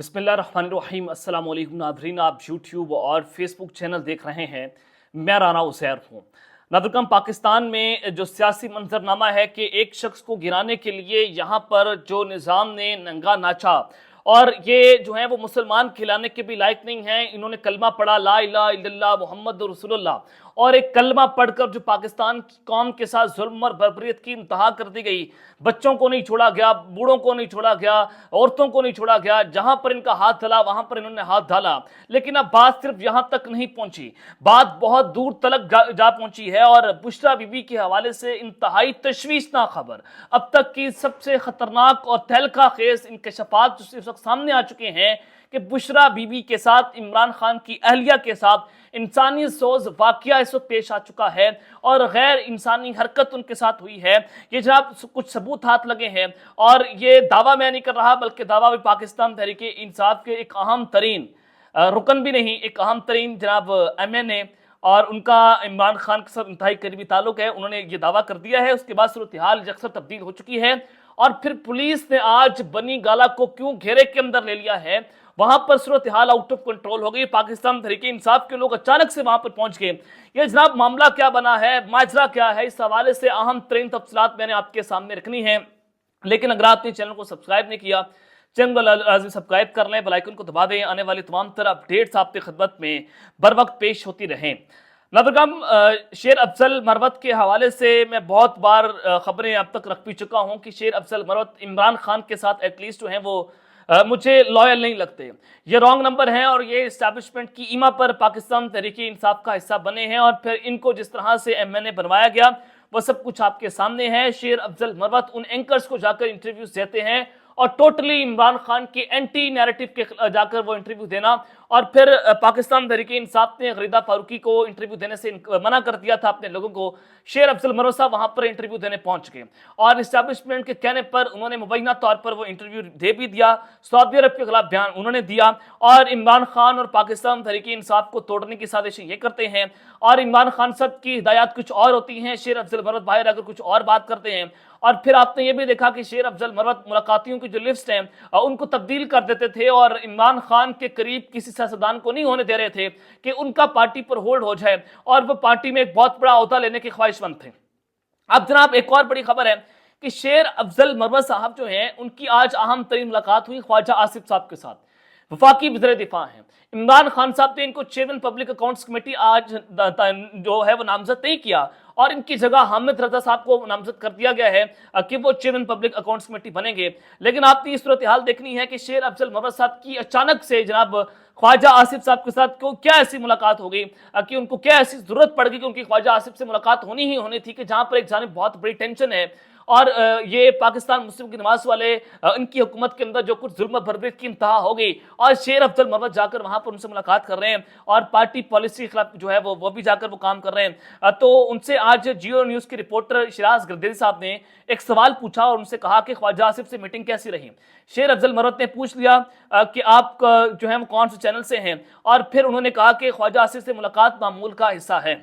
बिस्मिल्लाहिर्रहमानिर्रहीम। अस्सलाम वालेकुम नाज़रीन, आप यूट्यूब और फेसबुक चैनल देख रहे हैं। मैं राना उज़ैर हूँ। नाज़रीन, पाकिस्तान में जो सियासी मंजरनामा है कि एक शख्स को गिराने के लिए यहाँ पर जो निज़ाम ने नंगा नाचा, और ये जो है वो मुसलमान खिलाने के भी लायक नहीं हैं। इन्होंने कलमा पढ़ा ला इलाहा इल्लल्लाह मुहम्मद रसूलुल्लाह, और एक कलमा पढ़कर जो पाकिस्तान की कौम के साथ जुल्म और बर्बरियत की इंतहा कर दी गई। बच्चों को नहीं छोड़ा गया, बूढ़ों को नहीं छोड़ा गया, औरतों को नहीं छोड़ा गया। जहां पर इनका हाथ डला वहां पर इन्होंने हाथ डाला। लेकिन अब बात सिर्फ यहां तक नहीं पहुंची, बात बहुत दूर तक जा पहुंची है। और बुशरा बीबी के हवाले से इंतहाई तशवीशनाक खबर, अब तक की सबसे खतरनाक और तहलका खेज इंकशाफात जो इस वक्त सामने आ चुके हैं कि बुशरा बीबी के साथ, इमरान खान की अहलिया के साथ इंसानियत सोज वाकया इस वक्त पेश आ चुका है और गैर इंसानी हरकत उनके साथ हुई है। ये जनाब कुछ सबूत हाथ लगे हैं, और ये दावा मैं नहीं कर रहा बल्कि दावा भी पाकिस्तान तहरीक इंसाफ के एक अहम तरीन रुकन भी नहीं, एक अहम तरीन जनाब MNA और उनका इमरान खान के साथ इंतहाई करीबी ताल्लुक है, उन्होंने ये दावा कर दिया है। उसके बाद सूरत हाल अक्सर तब्दील हो चुकी है। और फिर पुलिस ने आज बनी गाला को क्यों घेरे के अंदर ले लिया है, वहां पर सूरत हाल आउट ऑफ कंट्रोल हो गई। पाकिस्तान तहरीक इंसाफ के लोग अचानक से वहां पर पहुंच गए। ये जनाब मामला क्या बना है, माजरा क्या है, इस हवाले से अहम तरीन तफसीलात मैंने आपके सामने रखनी है। लेकिन अगर आपने चैनल को सब्सक्राइब नहीं किया, चैनल को लाजमी सब्सक्राइब कर लें, बेल आइकन को दबा दें, आने वाली तमाम तरह अपडेट्स आपकी खिदमत में बर वक्त पेश होती रहें। नाज़रीन, शेर अफजल मरवत के हवाले से मैं बहुत बार खबरें अब तक रख भी चुका हूं कि शेर अफजल मरवत इमरान खान के साथ एटलीस्ट जो हैं वो मुझे लॉयल नहीं लगते। ये रॉन्ग नंबर हैं और ये इस्टेब्लिशमेंट की ईमा पर पाकिस्तान तहरीक इंसाफ का हिस्सा बने हैं। और फिर इनको जिस तरह से MNA बनवाया गया वो सब कुछ आपके सामने है। शेर अफजल मरवत उन एंकर्स को जाकर इंटरव्यूज देते हैं और टोटली इमरान खान के एंटी नैरेटिव के जाकर वो इंटरव्यू देना। और फिर पाकिस्तान तहरीक इंसाफ ने गरीदा फारूकी को इंटरव्यू देने से मना कर दिया था अपने लोगों को। शेर अफजल मरवत साहब वहां पर इंटरव्यू देने पहुंच गए और इस्टेब्लिशमेंट के कहने पर उन्होंने मुबैना तौर पर वो इंटरव्यू दे भी दिया। सऊदी अरब के खिलाफ बयान उन्होंने दिया और इमरान खान और पाकिस्तान तहरीक इंसाफ को तोड़ने की साजिशें ये करते हैं। और इमरान खान साहब की हिदायत कुछ और होती हैं, शेर अफजल मरवत बाहर आकर कुछ और बात करते हैं। और फिर आपने ये भी देखा कि शेर अफजल मरवत मुलाकातियों की जो लिस्ट है उनको तब्दील कर देते थे और इमरान खान के करीब किसी सियासतदान को नहीं होने दे रहे थे कि उनका पार्टी पर होल्ड हो जाए और वो पार्टी में एक बहुत बड़ा ओहदा लेने के ख्वाहिशमंद थे। अब जनाब एक और बड़ी खबर है कि शेर अफजल मरवत साहब जो हैं उनकी आज अहम तरीन मुलाकात हुई ख्वाजा आसिफ साहब के साथ। वफाकी वज़ीर दिफा हैं इमरान खान साहब ने इनको चेयरमैन पब्लिक अकाउंट्स कमेटी आज जो है वो नामजद नहीं किया और इनकी जगह हामिद रजा साहब को नामजद कर दिया गया है कि वो चेयरमैन पब्लिक अकाउंट्स कमेटी बनेंगे। लेकिन आपने इस सूरत हाल देखनी है कि शेर अफजल मरवत साहब की अचानक से जनाब ख्वाजा आसिफ साहब के साथ क्या ऐसी मुलाकात हो गई कि उनको क्या ऐसी जरूरत पड़ गई कि उनकी ख्वाजा आसिफ से मुलाकात होनी ही होनी थी, कि जहां पर एक जानिब बहुत बड़ी टेंशन है और ये पाकिस्तान मुस्लिम की नमाज वाले इनकी हुकूमत के अंदर जो कुछ जुल्म बर्बरियत की इंतहा हो गई और शेर अफजल मरवत जाकर वहां पर उनसे मुलाकात कर रहे हैं और पार्टी पॉलिसी के खिलाफ जो है वो भी जाकर वो काम कर रहे हैं। तो उनसे आज जियो न्यूज़ के रिपोर्टर शिराज गर्देरी साहब ने एक सवाल पूछा और उनसे कहा कि ख्वाजा आसिफ से मीटिंग कैसी रही। शेर अफजल मरवत ने पूछ लिया कि आप जो है वो कौन से चैनल से हैं, और फिर उन्होंने कहा कि ख्वाजा आसिफ से मुलाकात मामूल का हिस्सा है।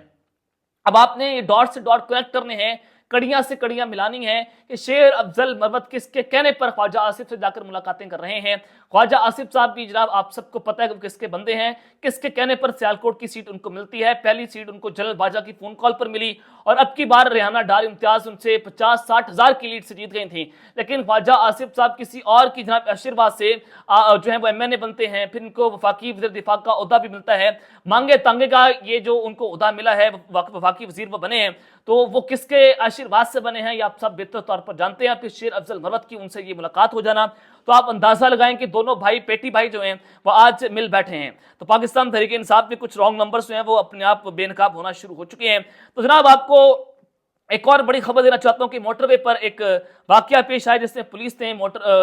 अब आपने ये डॉट से डॉट कनेक्ट करने हैं, कड़ियां से कड़ियां मिलानी है कि शेर अफजल मरवत किसके कहने पर ख्वाजा आसिफ से जाकर मुलाकातें कर रहे हैं। ख्वाजा आसिफ साहब भी जनाब आप सबको पता है कि किसके बंदे हैं, किसके कहने पर सियालकोट की सीट उनको मिलती है। पहली सीट उनको जनरल बाजा की फोन कॉल पर मिली और अब की बार रेहाना डार इम्तियाज उनसे 50-60 हजार की लीड से जीत गई थी। लेकिन ख्वाजा आसिफ साहब किसी और की जनाब आशीर्वाद से जो है वो MNA बनते हैं, फिर इनको वफाकी वज़ीर दिफा का ओहदा भी मिलता है। मांगे तांगे का ये जो उनको ओहदा मिला है, वफाकी वजीर वो बने हैं, तो वो किसके आशीर्वाद से बने हैं ये आप सब बेहतर तौर पर जानते हैं। फिर शेर अफजल मरवत की उनसे ये मुलाकात हो जाना, तो आप अंदाजा लगाएं कि दोनों भाई पेटी भाई जो हैं वो आज मिल बैठे हैं। तो पाकिस्तान तहरीक इंसाफ में कुछ रॉन्ग नंबर्स जो हैं वो अपने आप बेनकाब होना शुरू हो चुके हैं। तो जनाब आपको एक और बड़ी खबर देना चाहता हूं कि मोटरवे पर एक वाकया पेश आया जिसमें पुलिस ने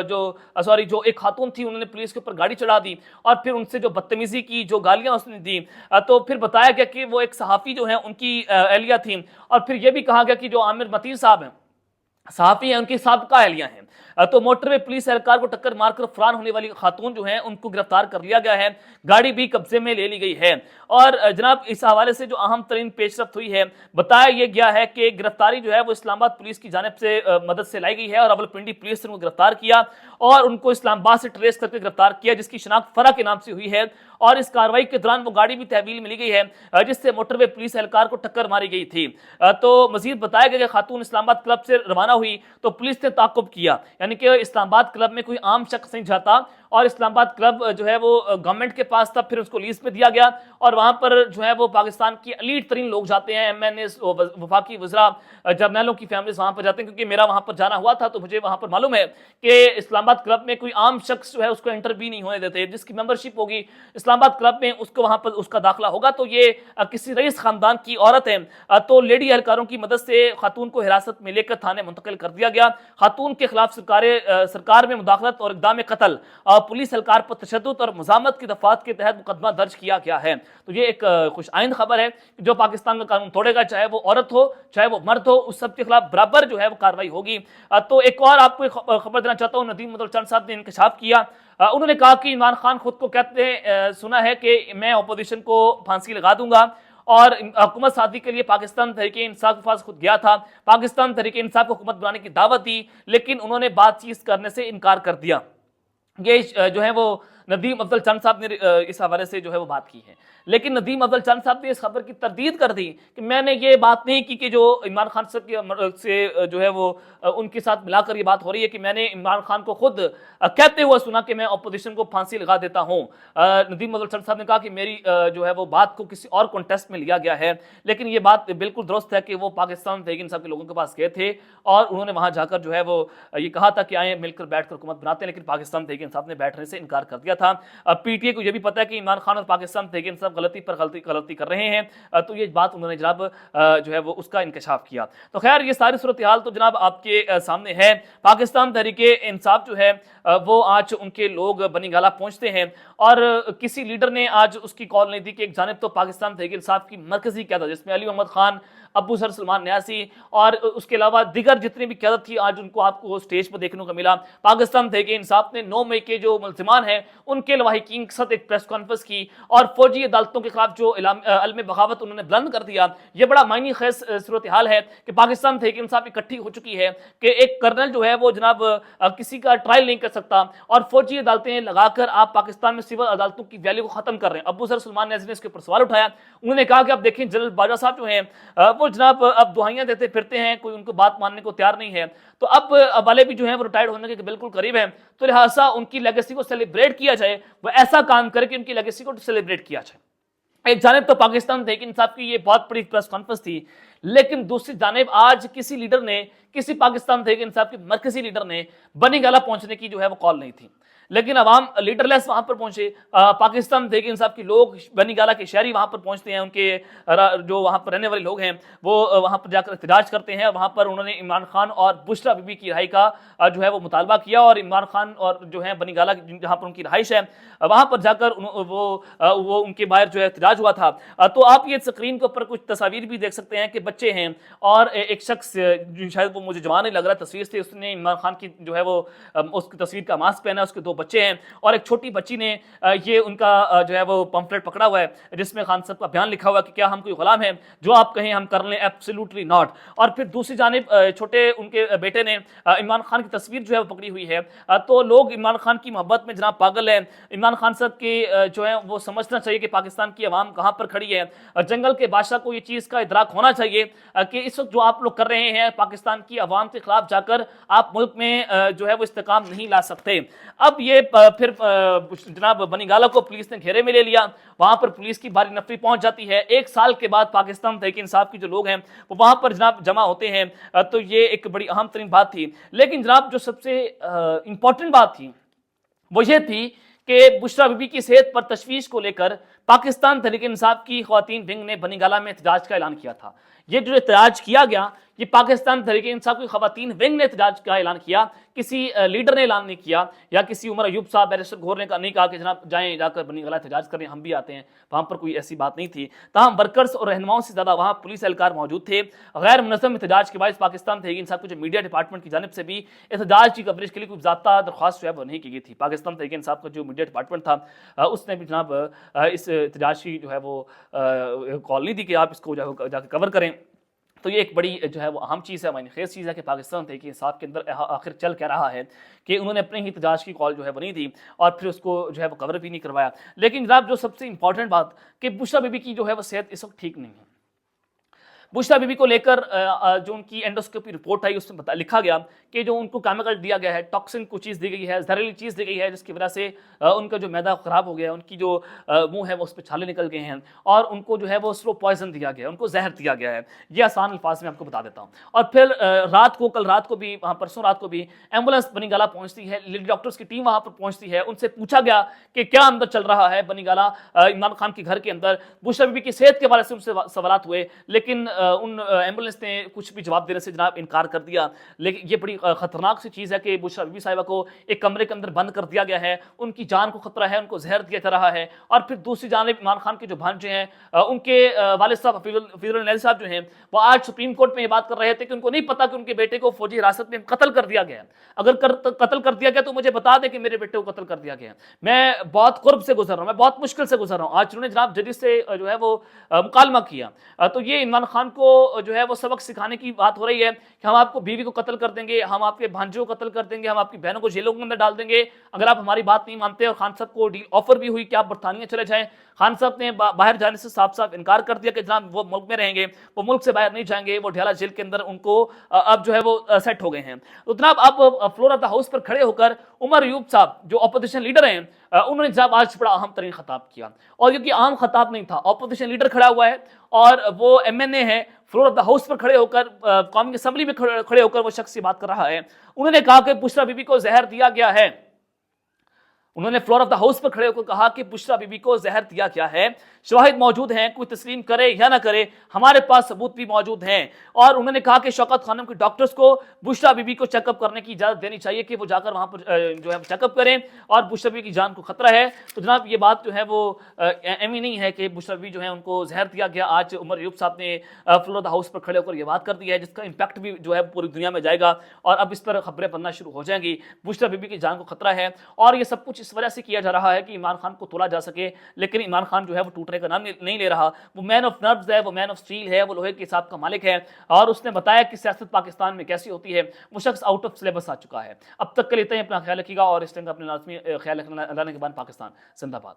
जो एक खातून थी उन्होंने पुलिस के ऊपर गाड़ी चढ़ा दी और फिर उनसे जो बदतमीजी की, जो गालियां उसने दी, तो फिर बताया गया कि वो एक सहाफ़ी जो है उनकी एहलिया थी। और फिर यह भी कहा गया कि जो आमिर मतीर साहब हैं सहाफ़ी हैं, उनकी साबिक़ा अहलिया हैं। तो मोटरवे पुलिस एहलकार को टक्कर मारकर फरार होने वाली खातून जो हैं उनको गिरफ्तार कर लिया गया है, गाड़ी भी कब्जे में ले ली गई है। और जनाब इस हवाले से जो अहम तरीन पेशरफ्त हुई है, बताया यह गया है कि गिरफ्तारी जो है वो इस्लामाबाद पुलिस की जानिब से मदद से लाई गई है और रावलपिंडी पुलिस ने उनको गिरफ्तार किया और उनको इस्लामाबाद से ट्रेस करके गिरफ्तार किया, जिसकी शनाख्त फरा के नाम से हुई है। और इस कार्रवाई के दौरान वो गाड़ी भी तहवील मिली गई है जिससे मोटरवे पुलिस एहलकार को टक्कर मारी गई थी। तो मजीद बताया गया कि खातून इस्लामाबाद क्लब से रवाना हुई तो पुलिस ने ताक़ुब किया, यानी कि इस्लामाबाद क्लब में कोई आम शख्स नहीं जाता और इस्लामाबाद क्लब जो है वो गवर्नमेंट के पास था, फिर उसको लीज पे दिया गया और वहाँ पर जो है वो पाकिस्तान की एलीट तरीन लोग जाते हैं, MNAs, वफाकी वज़रा, जर्नलों की फैमिलीज वहाँ पर जाते हैं। क्योंकि मेरा वहाँ पर जाना हुआ था तो मुझे वहाँ पर मालूम है कि इस्लामाबाद क्लब में कोई आम शख्स जो है उसको एंटर भी नहीं होने देते। जिसकी मेंबरशिप होगी इस्लामाबाद क्लब में उसको वहाँ पर उसका दाखिला होगा। तो ये किसी रईस ख़ानदान की औरत है। तो लेडी एहलकारों की मदद से खातून को हिरासत में लेकर थाने मुंतकिल कर दिया गया। खातून के खिलाफ सरकार में मुदाखलत और इक़दाम कत्ल, पुलिस एहलकार पर तशद्दुद और मज़ामत की दफ़ात के तहत मुकदमा दर्ज किया गया है। तो ये एक खुश आइंद खबर है कि जो पाकिस्तान का कानून तोड़ेगा, चाहे वो औरत हो चाहे वो मर्द हो, उस सब के खिलाफ बराबर जो है वो कार्रवाई होगी। तो एक और आपको खबर देना चाहता हूँ, नदीम मुदलचंद साहब ने इंकशाफ किया। उन्होंने कहा कि इमरान खान खुद को कहते सुना है कि मैं अपोजिशन को फांसी लगा दूंगा और हुकूमत साथी के लिए पाकिस्तान तहरीके इंसाफ के पास खुद गया था, पाकिस्तान तहरीके इंसाफ को हुकूमत बनाने की दावत दी, लेकिन उन्होंने बातचीत करने से इनकार कर दिया। ये जो है वो नदीम अफजल चंद साहब ने इस हवाले से जो है वो बात की है। लेकिन नदीम अफजल चंद साहब ने इस खबर की तरदीद कर दी कि मैंने ये बात नहीं की कि जो इमरान खान साहब से जो है वो उनके साथ मिलाकर ये बात हो रही है कि मैंने इमरान खान को खुद कहते हुए सुना कि मैं अपोजिशन को फांसी लगा देता हूँ। नदीम अफजल चंद साहब ने कहा कि मेरी जो है वो बात को किसी और कॉन्टेस्ट में लिया गया है, लेकिन ये बात बिल्कुल दुरुस्त है कि वो पाकिस्तान तहरीक इंसाफ के लोगों के पास गए थे और उन्होंने वहाँ जाकर जो है वो ये कहा था कि आए मिलकर बैठकर हुकूमत बनाते हैं, लेकिन पाकिस्तान तहरीक इंसाफ ने बैठने से इनकार कर दिया था। PTA को यह भी पता है कि इमरान खान और पाकिस्तान तहरीक इंसाफ गलती पर गलती कर रहे हैं। तो ये बात उन्होंने जनाब जो है वो उसका इंकशाफ किया। तो खैर ये सारी सूरत हाल तो जनाब आपके सामने है। पाकिस्तान तहरीके इंसाफ जो है वो आज उनके लोग बनी गाला पहुंचते हैं और किसी लीडर ने आज उसकी कॉल नहीं दी कि एक जानिब तो पाकिस्तान तहरीक इंसाफ की मरकजी क़यादत जिसमें अली मोहम्मद खान, अबू सर सलमान न्यासी और उसके अलावा दिगर जितनी भी क़यादत थी आज उनको आपको स्टेज पर देखने को मिला। पाकिस्तान तहरीक इंसाफ ने 9 मई के जो मुल्ज़िमान हैं उनके लवाहिकीन के साथ एक प्रेस कॉन्फ्रेंस की और फौजी अदालतों के खिलाफ जो अलम बगावत उन्होंने बुलंद कर दिया। ये बड़ा मायनी खेज सूरत हाल है कि पाकिस्तान तहरीक इंसाफ इकट्ठी हो चुकी है कि एक कर्नल जो है वो जनाब किसी का ट्रायल नहीं कर सकता और फौजी अदालतें लगाकर आप पाकिस्तान में सिविल अदालतों की वैल्यू को खत्म कर रहे हैं। अबू सर सलमान न्यासी ने इसके ऊपर सवाल उठाया। उन्होंने कहा कि अब देखें जनरल बाजवा साहब जो हैं वो जनाब अब दुआइयां देते फिरते हैं, कोई उनको बात मानने को तैयार नहीं है। तो अब वाले भी जो हैं वो रिटायर्ड होने के बिल्कुल करीब हैं, तो लिहाजा उनकी लेगेसी को सेलिब्रेट किया जाए, वो ऐसा काम करे कि उनकी लेगेसी को सेलिब्रेट किया जाए। एक जानिब तो पाकिस्तान तहरीक इंसाफ की ये बहुत बड़ी प्रेस कॉन्फ्रेंस थी, लेकिन दूसरी जानिब आज किसी लीडर ने, किसी पाकिस्तान तहरीक इंसाफ के मरकजी लीडर ने बनी गाला पहुंचने की जो है वो कॉल नहीं थी, लेकिन अवाम लीडरलेस वहां पर पहुंचे। पाकिस्तान तहरीक इंसाफ के लोग, बनी गाला के शहरी वहां पर पहुंचते हैं, उनके जो वहां पर रहने वाले लोग हैं वो वहां पर जाकर एहतजाज करते हैं। वहां पर उन्होंने इमरान खान और बुशरा बीबी की रिहाई का जो है वो मुतालबा किया और इमरान खान और जो है बनी गाला जहां पर उनकी रहाइश है वहां पर जाकर वो उनके बाहर जो है एहतजाज हुआ था। तो आप ये स्क्रीन के ऊपर कुछ तस्वीर भी देख सकते हैं कि बच्चे हैं और एक शख्स शायद वो मुझे जवान नहीं लग रहा तस्वीर से, उसने इमरान खान की जो है वो उसकी तस्वीर का मास्क पहना है, उसके 2 बच्चे हैं और एक छोटी बच्ची ने ये उनका जो है वो पंफलेट पकड़ा हुआ है जिसमें खान साहब का बयान लिखा हुआ है कि क्या हम कोई गुलाम हैं, जो आप कहें हम कर लें, एब्सोल्युटली नॉट। और फिर दूसरी जानिब छोटे उनके बेटे ने इमरान खान की तस्वीर जो है वो पकड़ी हुई है। तो लोग इमरान खान की मोहब्बत में जनाब पागल हैं। इमरान खान साहब के जो है वो समझना चाहिए कि पाकिस्तान की आवाम कहाँ पर खड़ी है। जंगल के बादशाह को ये चीज़ का इदराक होना चाहिए कि इस वक्त जो आप लोग कर रहे हैं पाकिस्तान की आवाम के खिलाफ जाकर आप मुल्क में जो है वो इस्तेकाम नहीं ला सकते। अब ये फिर जनाब बनी गाला को पुलिस ने घेरे में ले लिया, वहां पर पुलिस की भारी नफरी पहुंच जाती है। 1 साल के बाद पाकिस्तान तहरीक इंसाफ की जो लोग हैं वो वहां पर जनाब जमा होते हैं। तो ये एक बड़ी अहम तरीन बात थी। लेकिन जनाब जो सबसे इंपॉर्टेंट बात थी वो ये थी कि बुशरा बीबी की सेहत पर तशवीश को लेकर पाकिस्तान तहरीक इंसाफ की ख्वातीन विंग ने बनी गाला में एहतजाज का ऐलान किया था। یہ جو احتجاج کیا گیا یہ پاکستان تحریک انصاف کی خواتین ونگ نے احتجاج کا اعلان کیا، کسی لیڈر نے اعلان نہیں کیا، یا کسی عمر ایوب صاحب بیرسٹر گھور نے نہیں کہا کہ جناب جائیں جا کر بنی گالہ احتجاج کریں، ہم بھی آتے ہیں، وہاں پر کوئی ایسی بات نہیں تھی۔ تاہم ورکرز اور رہنماؤں سے زیادہ وہاں پولیس اہلکار موجود تھے۔ غیر منظم احتجاج کے باعث پاکستان تحریک انصاف کے جو میڈیا ڈپارٹمنٹ کی جانب سے بھی احتجاج کی کوریج کے لیے کوئی ضابطہ درخواست جو ہے وہ نہیں کی گئی تھی۔ پاکستان تحریک انصاف کا جو میڈیا ڈپارٹمنٹ تھا اس نے بھی جناب اس احتجاج کی جو ہے وہ کال نہیں دی کہ آپ اس کو جا کے کور کریں۔ تو یہ ایک بڑی جو ہے وہ اہم چیز ہے، معنی خیز چیز ہے کہ پاکستان تحریک انصاف کے اندر آخر چل کیا رہا ہے کہ انہوں نے اپنے ہی احتجاج کی کال جو ہے وہ نہیں دی اور پھر اس کو جو ہے وہ کور بھی نہیں کروایا۔ لیکن جناب جو سب سے امپورٹنٹ بات کہ بشریٰ بی بی کی جو ہے وہ صحت اس وقت ٹھیک نہیں ہے۔ بشریٰ بی بی کو لے کر جو ان کی اینڈوسکوپی رپورٹ آئی اس میں لکھا گیا کہ جو ان کو کیمیکل دیا گیا ہے، ٹاکسن کو چیز دی گئی ہے، زہریلی چیز دی گئی ہے، جس کی وجہ سے ان کا جو معدہ خراب ہو گیا ہے، ان کی جو منہ ہے وہ اس پہ چھالے نکل گئے ہیں، اور ان کو جو ہے وہ سلو پوائزن دیا گیا ہے، ان کو زہر دیا گیا ہے۔ یہ آسان الفاظ میں آپ کو بتا دیتا ہوں۔ اور پھر کل رات کو بھی، پرسوں رات کو بھی ایمبولینس بنی گالہ پہنچتی ہے، لیڈی ڈاکٹرز کی ٹیم وہاں پر پہنچتی ہے، ان سے پوچھا گیا کہ کیا اندر چل رہا ہے بنی گالہ عمران خان کے گھر کے اندر۔ بشریٰ بی بی کی صحت کے بارے سے ان سے سوالات ہوئے، لیکن ان ایمبولینس نے کچھ بھی جواب دینے سے جناب انکار کر دیا۔ لیکن یہ بڑی خطرناک سی چیز ہے کہ بشریٰ بی بی صاحبہ کو ایک کمرے کے اندر بند کر دیا گیا ہے، ان کی جان کو خطرہ ہے، ان کو زہر دیا جا رہا ہے۔ اور پھر دوسری جانب عمران خان کے جو بھانجے ہیں، ان کے والد صاحب حفیظ النیل صاحب جو ہیں، وہ آج سپریم کورٹ میں یہ بات کر رہے تھے کہ ان کو نہیں پتا کہ ان کے بیٹے کو فوجی حراست میں قتل کر دیا گیا ہے۔ اگر قتل کر دیا گیا تو مجھے بتا دے کہ میرے بیٹے کو قتل کر دیا گیا ہے۔ میں بہت قرب سے گزر رہا ہوں، میں بہت مشکل سے گزر رہا ہوں۔ آج انہوں نے جناب ججز سے جو ہے وہ مکالمہ کیا، تو یہ عمران خان کو جو ہے وہ سبق سکھانے کی بات ہو رہی ہے کہ ہم آپ کو بیوی کو قتل کر دیں گے، ہم آپ کے بھانجوں کو قتل کر دیں گے، ہم آپ کی بہنوں کو جیلوں کے اندر ڈال دیں گے اگر آپ ہماری بات نہیں مانتے۔ اور خان صاحب کو ڈیل آفر بھی ہوئی کہ آپ برطانیہ چلے جائیں۔ خان صاحب نے باہر جانے سے صاف انکار کر دیا کہ جناب وہ ملک میں رہیں گے، وہ ملک سے باہر نہیں جائیں گے، وہ ڈھیلا جیل کے اندر ان کو اب جو ہے وہ سیٹ ہو گئے ہیں۔ تو جناب اب فلور آف دا ہاؤس پر کھڑے ہو کر عمر ایوب صاحب جو اپوزیشن لیڈر ہیں، انہوں نے جناب آج بڑا اہم ترین خطاب کیا، اور یہ عام خطاب نہیں تھا، اپوزیشن لیڈر کھڑا ہوا ہے اور وہ ایم این اے ہے، فلور آف دا ہاؤس پر کھڑے ہو کر، قومی اسمبلی میں کھڑے ہو کر وہ شخص یہ بات کر رہا ہے۔ انہوں نے کہا کہ بشریٰ بی بی کو زہر دیا گیا ہے۔ انہوں نے فلور آف دا ہاؤس پر کھڑے ہو کر کہا کہ بشریٰ بی بی کو زہر دیا گیا ہے، شواہد موجود ہیں، کوئی تسلیم کرے یا نہ کرے، ہمارے پاس ثبوت بھی موجود ہیں۔ اور انہوں نے کہا کہ شوکت خانم کے ڈاکٹرز کو بشریٰ بی بی کو چیک اپ کرنے کی اجازت دینی چاہیے کہ وہ جا کر وہاں پر جو ہے چیک اپ کریں، اور بشریٰ بی بی کی جان کو خطرہ ہے۔ تو جناب یہ بات جو ہے وہ اہم ہی نہیں ہے کہ بشریٰ بی بی جو ہے ان کو زہر دیا گیا۔ آج عمر ایوب صاحب نے فلور آف دا ہاؤس پر کھڑے ہو کر یہ بات کر دی ہے، جس کا امپیکٹ بھی جو ہے پوری دنیا میں جائے گا، اور اب اس پر خبریں بننا شروع ہو جائیں گی۔ بشریٰ بی بی کی جان کو خطرہ ہے، اور یہ سب کچھ اس وجہ سے کیا جا رہا ہے کہ عمران خان کو تولا جا سکے، لیکن عمران خان جو ہے وہ ٹوٹنے کا نام نہیں لے رہا۔ وہ مین آف نروز ہے، وہ مین آف سٹیل ہے، وہ لوہے کے حساب کا مالک ہے، اور اس نے بتایا کہ سیاست پاکستان میں کیسی ہوتی ہے۔ وہ شخص آؤٹ آف سلیبس آ چکا ہے۔ اب تک کے لیے اپنا خیال رکھیے گا، اور اس ٹائم کا اپنے لازمی خیال رکھنا۔ اللہ نے کے بعد پاکستان زندہ باد۔